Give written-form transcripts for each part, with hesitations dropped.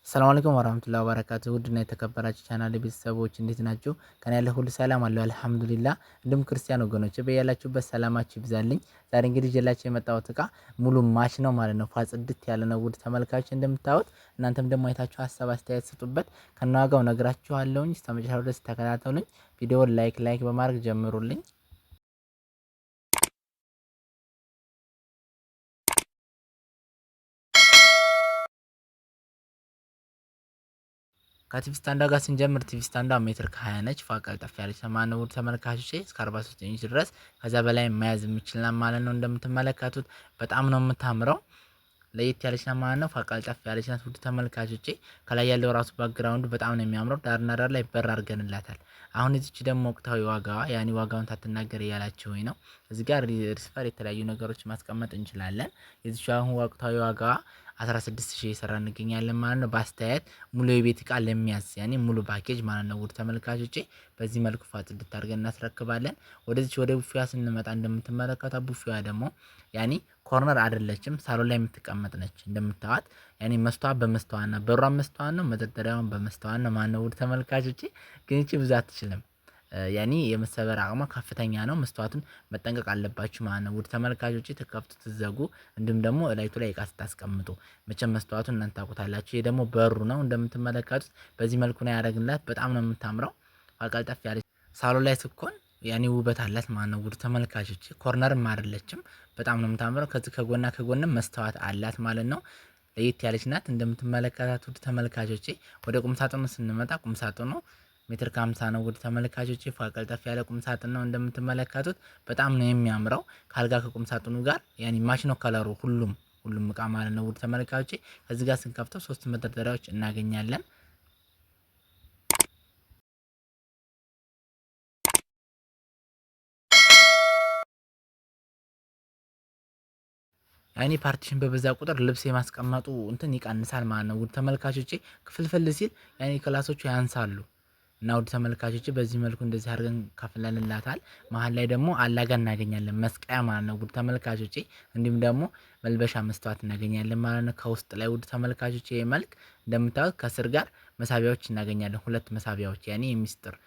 ሰላም አለይኩም ወራህመቱላሂ ወበረካቱሁ ውድና የተከበራችሁ ቻናሌ ቤተሰቦች እንዴት ናችሁ? ከኔ ያለው ሁሉ ሰላም አለው አልሐምዱሊላህ። እንዲሁም ክርስቲያን ወገኖች በያላችሁበት ሰላማችሁ ይብዛልኝ። ዛሬ እንግዲህ ይዤላችሁ የመጣሁት እቃ ሙሉ ማች ነው ማለት ነው። ፏ ጽድት ያለ ነው ውድ ተመልካቾች እንደምታዩት። እናንተም ደግሞ አይታችሁ ሀሳብ አስተያየት ስጡበት። ከነዋጋው ነግራችኋለሁኝ። እስከመጨረሻው ድረስ ተከታተሉኝ። ቪዲዮውን ላይክ በማድረግ ጀምሩልኝ። ከቲቪ ስታንዷ ጋር ስንጀምር ቲቪ ስታንዷ ሜትር ከ20 ነች። ፏ ቀልጠፍ ያለች ነው ውድ ተመልካቾቼ እስከ 43 ኢንች ድረስ ከዛ በላይ መያዝ የሚችል ማለት ነው። እንደምትመለከቱት በጣም ነው የምታምረው። ለየት ያለች ናት ማለት ነው። ፏ ቀልጠፍ ያለች ናት ውድ ተመልካቾቼ። ከላይ ያለው ራሱ ባክግራውንዱ በጣም ነው የሚያምረው። ዳርና ዳር ላይ በር አድርገንላታል። አሁን እዚች ደግሞ ወቅታዊ ዋጋዋ ያኔ ዋጋውን ታትናገር እያላችሁኝ ነው። እዚህ ጋር ሪሲቨር የተለያዩ ነገሮች ማስቀመጥ እንችላለን። የዚች አሁን ወቅታዊ ዋጋዋ 16000 እየሰራ እንገኛለን ማለት ነው። በአስተያየት ሙሉ የቤት እቃ ለሚያዝ ያኔ ሙሉ ፓኬጅ ማለት ነው ውድ ተመልካቾቼ። በዚህ መልኩ ፏ ጽድት አድርገን እናስረክባለን። ወደዚች ወደ ቡፌዋ ስንመጣ እንደምትመለከቷት ቡፌዋ ደግሞ ያኔ ኮርነር አይደለችም፣ ሳሎን ላይ የምትቀመጥ ነች። እንደምታዋት ያኔ መስተዋት በመስተዋት ነው፣ በሯን መስተዋት ነው፣ መደርደሪያውን በመስተዋት ነው ማለት ነው ውድ ተመልካቾቼ። ግን እቺ ብዙ አትችልም። ያኔ የመሰበር አቅሟ ከፍተኛ ነው። መስተዋቱን መጠንቀቅ አለባችሁ ማለት ነው ውድ ተመልካቾቼ። ተከፍቱ ትዘጉ፣ እንዲሁም ደግሞ እላይቱ ላይ እቃ ስታስቀምጡ መቼም መስተዋቱን እናንተ ታውቁታላችሁ። ይሄ ደግሞ በሩ ነው እንደምትመለከቱት። በዚህ መልኩ ነው ያደረግንላት። በጣም ነው የምታምረው። ቀልጠፍ ያለች ሳሎን ላይ ስኮን ያኔ ውበት አላት ማለት ነው ውድ ተመልካቾቼ። ኮርነርም አይደለችም። በጣም ነው የምታምረው። ከዚህ ከጎንም መስተዋት አላት ማለት ነው። ለየት ያለች ናት እንደምትመለከታት ውድ ተመልካቾቼ። ወደ ቁምሳጥኑ ስንመጣ ቁምሳጥኑ ሜትር ከ50 ነው ውድ ተመልካቾቼ። ፏ ቀልጠፍ ያለ ቁም ሳጥን ነው እንደምትመለከቱት። በጣም ነው የሚያምረው። ካልጋ ከቁም ሳጥኑ ጋር ያኔ ማች ነው ከለሩ ሁሉም እቃ ማለት ነው ውድ ተመልካቾቼ። ከዚህ ጋር ስንከፍተው 3 መደርደሪያዎች እናገኛለን። ያኔ ፓርቲሽን በበዛ ቁጥር ልብስ የማስቀመጡ እንትን ይቀንሳል ማለት ነው ውድ ተመልካቾቼ። ክፍልፍል ሲል ያኔ ክላሶቹ ያንሳሉ። እና ውድ ተመልካቾቼ በዚህ መልኩ እንደዚህ አድርገን ከፍለንላታል። መሀል ላይ ደግሞ አላጋ እናገኛለን፣ መስቀያ ማለት ነው ውድ ተመልካቾቼ። እንዲሁም ደግሞ መልበሻ መስተዋት እናገኛለን ማለት ነው ከውስጥ ላይ ውድ ተመልካቾቼ። መልክ እንደምታዩት ከስር ጋር መሳቢያዎች እናገኛለን፣ 2 መሳቢያዎች ያኔ የሚስጥር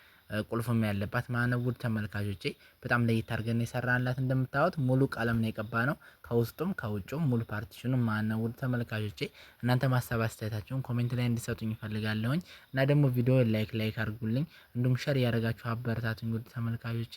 ቁልፍም ያለባት ማለት ነው ውድ ተመልካቾቼ። በጣም ለየት አድርገን የሰራንላት እንደምታዩት ሙሉ ቀለም ነው የቀባነው ከውስጡም ከውጭም ሙሉ ፓርቲሽኑም ማለት ነው ውድ ተመልካቾቼ። እናንተ ማሰብ አስተያየታችሁን ኮሜንት ላይ እንዲሰጡኝ እፈልጋለሁኝ። እና ደግሞ ቪዲዮ ላይክ አድርጉልኝ፣ እንዲሁም ሼር ያደረጋችሁ አበረታቱኝ ውድ ተመልካቾቼ።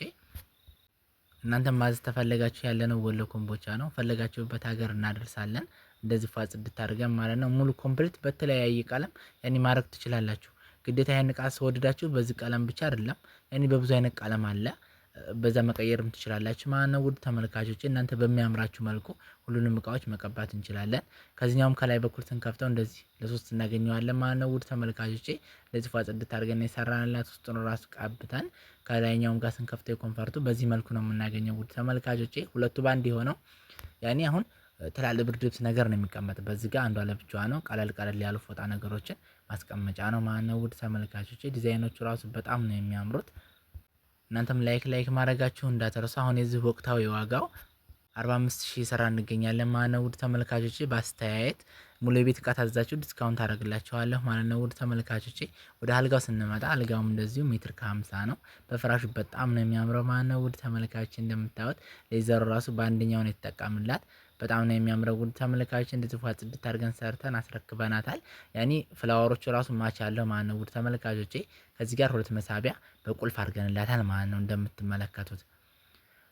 እናንተ ማዘዝ ተፈለጋችሁ ያለነው ወሎ ኮምቦቻ ነው። ፈለጋችሁበት ሀገር እናደርሳለን። እንደዚህ ፏ ጽድት አድርገን ማለት ነው ሙሉ ኮምፕሊት በተለያየ ቀለም ያኔ ማድረግ ትችላላችሁ። ግዴታ ያን እቃ ስወድዳችሁ በዚህ ቀለም ብቻ አይደለም፣ ያኔ በብዙ አይነት ቀለም አለ። በዛ መቀየርም ትችላላችሁ ማለት ነው ውድ ተመልካቾቼ። እናንተ በሚያምራችሁ መልኩ ሁሉንም እቃዎች መቀባት እንችላለን። ከዚህኛውም ከላይ በኩል ስንከፍተው እንደዚህ ለሶስት እናገኘዋለን ማለት ነው ውድ ተመልካቾቼ። እንደዚህ ፏ ጽድት አድርገን የሰራንላት ውስጡን ራሱ ቀብተን ከላይኛውም ጋር ስንከፍተው የኮንፈርቱ በዚህ መልኩ ነው የምናገኘው ውድ ተመልካቾቼ። ሁለቱ ባንድ የሆነው ያኔ አሁን ትላልቅ ብርድ ልብስ ነገር ነው የሚቀመጥበት። በዚህ ጋር አንዷ ለብቻዋ ነው። ቀለል ያሉ ፎጣ ነገሮችን ማስቀመጫ ነው ማለት ነው ውድ ተመልካቾቼ። ዲዛይኖቹ ራሱ በጣም ነው የሚያምሩት። እናንተም ላይክ ማድረጋችሁ እንዳትረሱ። አሁን የዚህ ወቅታዊ ዋጋው 45000 እየሰራ እንገኛለን ማለት ነው ውድ ተመልካቾቼ። በአስተያየት ሙሉ የቤት እቃ ታዛችሁ ዲስካውንት አደርግላችኋለሁ ማለት ነው ውድ ተመልካቾቼ። ወደ አልጋው ስንመጣ አልጋውም እንደዚሁ ሜትር ከ50 ነው። በፍራሹ በጣም ነው የሚያምረው ማለት ነው ውድ ተመልካቾቼ። እንደምታዩት ሌዘሩ ራሱ በአንደኛው ነው የተጠቀምላት። በጣም ነው የሚያምረው ውድ ተመልካቾች። እንደዚህ ፏ ጽድት አድርገን ሰርተን አስረክበናታል። ያኔ ፍላወሮቹ ራሱ ማች አለው ማለት ነው ውድ ተመልካቾቼ። ከዚህ ጋር 2 መሳቢያ በቁልፍ አድርገንላታል ማለት ነው እንደምትመለከቱት።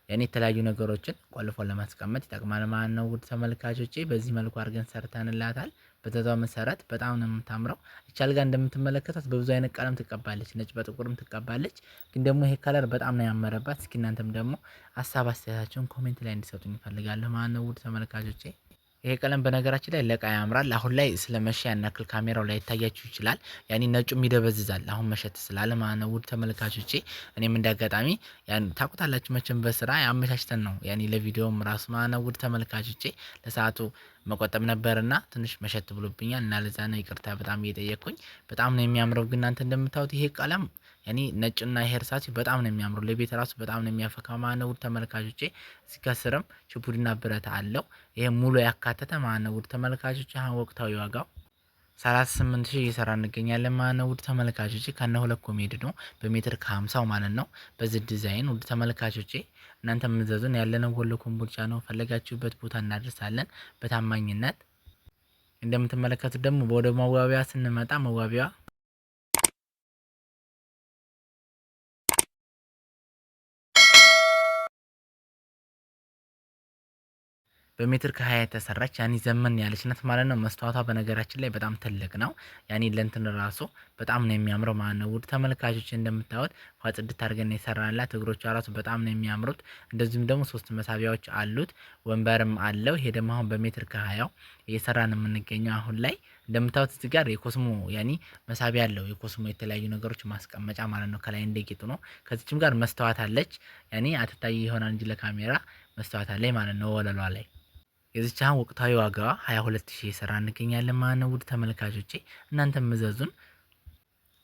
ያኔ የተለያዩ ነገሮችን ቆልፎ ለማስቀመጥ ይጠቅማል ማለት ነው ውድ ተመልካቾቼ። በዚህ መልኩ አድርገን ሰርተንላታል። በትዕዛዙ መሰረት በጣም ነው የምታምረው። ይቺ አልጋ እንደምትመለከቷት በብዙ አይነት ቀለም ትቀባለች፣ ነጭ በጥቁርም ትቀባለች። ግን ደግሞ ይሄ ከለር በጣም ነው ያመረባት። እስኪ እናንተም ደግሞ ሀሳብ አስተያየታችሁን ኮሜንት ላይ እንዲሰጡኝ እፈልጋለሁ ማለት ነው ውድ ተመልካቾቼ። ይሄ ቀለም በነገራችን ላይ ለእቃ ያምራል። አሁን ላይ ስለመሸ ያን ያክል ካሜራው ላይ ይታያችሁ ይችላል። ያኔ ነጩም ይደበዝዛል አሁን መሸት ስላለ ማለት ነው ውድ ተመልካቾቼ። እኔም እንዳጋጣሚ ያን ታውቁታላችሁ መቼም በስራ አመቻችተን ነው ያኔ ለቪዲዮም ራሱ ማለት ነው ውድ ተመልካቾቼ። ለሰዓቱ መቆጠብ ነበርና ትንሽ መሸት ብሎብኛል እና ለዛ ነው ይቅርታ በጣም እየጠየቅኩኝ። በጣም ነው የሚያምረው ግን እናንተ እንደምታዩት ይሄ ቀለም ያኔ ነጭና ይሄ እርሳስ በጣም ነው የሚያምረው። ለቤት ራሱ በጣም ነው የሚያፈካው ማለት ነው ውድ ተመልካቾቼ። እዚህ ከስርም ችፑድና ብረት አለው። ይሄ ሙሉ ያካተተ ማለት ነው ውድ ተመልካቾቼ። አሁን ወቅታዊ ዋጋው 38,000 እየሰራ እንገኛለን ማለት ነው። ውድ ተመልካቾቼ ከነ ሁለት ኮሜዲ ነው በሜትር ከ50 ማለት ነው። በዚህ ዲዛይን ውድ ተመልካቾቼ እናንተ የምትዘዙን ያለነው ወሎ ኮምቦልቻ ነው። ፈለጋችሁበት ቦታ እናደርሳለን በታማኝነት። እንደምትመለከቱት ደግሞ ወደ መዋቢያ ስንመጣ መዋቢያ በሜትር ከ20 የተሰራች ያኔ ዘመን ያለች ናት ማለት ነው። መስተዋቷ በነገራችን ላይ በጣም ትልቅ ነው። ያኔ ለእንትን ራሱ በጣም ነው የሚያምረው ማለት ነው። ውድ ተመልካቾች እንደምታዩት ጽድት አድርገን የሰራንላት እግሮቿ ራሱ በጣም ነው የሚያምሩት። እንደዚሁም ደግሞ 3 መሳቢያዎች አሉት፣ ወንበርም አለው። ይሄ ደግሞ አሁን በሜትር ከ20 እየሰራን የምንገኘው አሁን ላይ እንደምታዩት እዚህ ጋር የኮስሞ ያኔ መሳቢያ አለው። የኮስሞ የተለያዩ ነገሮች ማስቀመጫ ማለት ነው። ከላይ እንደጌጡ ነው። ከዚችም ጋር መስተዋት አለች። ያኔ አትታይ ይሆናል እንጂ ለካሜራ መስተዋት አለኝ ማለት ነው ወለሏ ላይ። የዚች አሁን ወቅታዊ ዋጋዋ 22,000 እየሰራ እንገኛለን ማለት ነው። ውድ ተመልካቾቼ እናንተም እዘዙን፣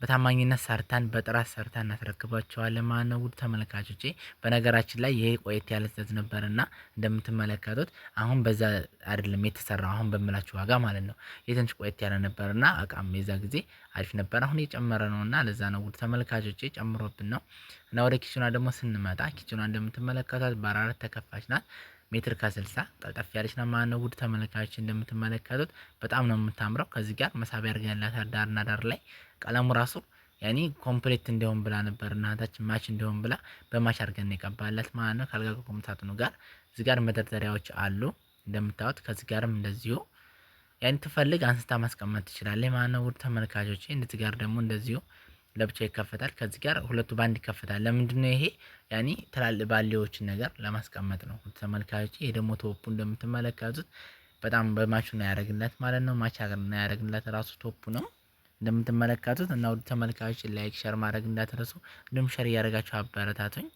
በታማኝነት ሰርተን በጥራት ሰርተን እናስረክባቸዋለን ማለት ነው። ውድ ተመልካቾቼ በነገራችን ላይ ይሄ ቆየት ያለ ትዕዛዝ ነበርና እንደምትመለከቱት አሁን በዛ አይደለም የተሰራው፣ አሁን በምላችሁ ዋጋ ማለት ነው። የትንሽ ቆየት ያለ ነበርና እቃም የዛ ጊዜ አሪፍ ነበር። አሁን የጨመረ ነውና ለዛ ነው ውድ ተመልካቾቼ ጨምሮብን ነው። እና ወደ ኪችኗ ደግሞ ስንመጣ ኪችኗ እንደምትመለከቷት በ4 ተከፋች ናት። ሜትር ከ60 ቀልጠፍ ያለች ነው ማለት ነው። ውድ ተመልካቾች እንደምትመለከቱት በጣም ነው የምታምረው። ከዚህ ጋር መሳቢያ አድርገንላታል ዳርና ዳር ላይ። ቀለሙ ራሱ ያኔ ኮምፕሌት እንዲሆን ብላ ነበር እናታችን ማች እንዲሆን ብላ በማች አድርገን የቀባላት ማለት ነው። ካልጋ ቁም ሳጥኑ ጋር እዚህ ጋር መደርደሪያዎች አሉ እንደምታዩት። ከዚህ ጋርም እንደዚሁ ያኔ ትፈልግ አንስታ ማስቀመጥ ትችላለች ማለት ነው። ውድ ተመልካቾች እንደዚህ ጋር ደግሞ እንደዚሁ ለብቻ ይከፈታል። ከዚህ ጋር ሁለቱ ባንድ ይከፈታል። ለምንድነው ይሄ? ያኔ ትላልቅ ባሊዎችን ነገር ለማስቀመጥ ነው። ተመልካቾች ይሄ ደግሞ ቶፑ እንደምትመለከቱት በጣም በማቹ ነው ያደረግንለት ማለት ነው። ማች ነው ያደረግንለት ራሱ ቶፑ ነው እንደምትመለከቱት። እና ውድ ተመልካቾች ላይክ ሸር ማድረግ እንዳትረሱ፣ እንዲሁም ሸር እያደረጋችሁ አበረታቱኝ።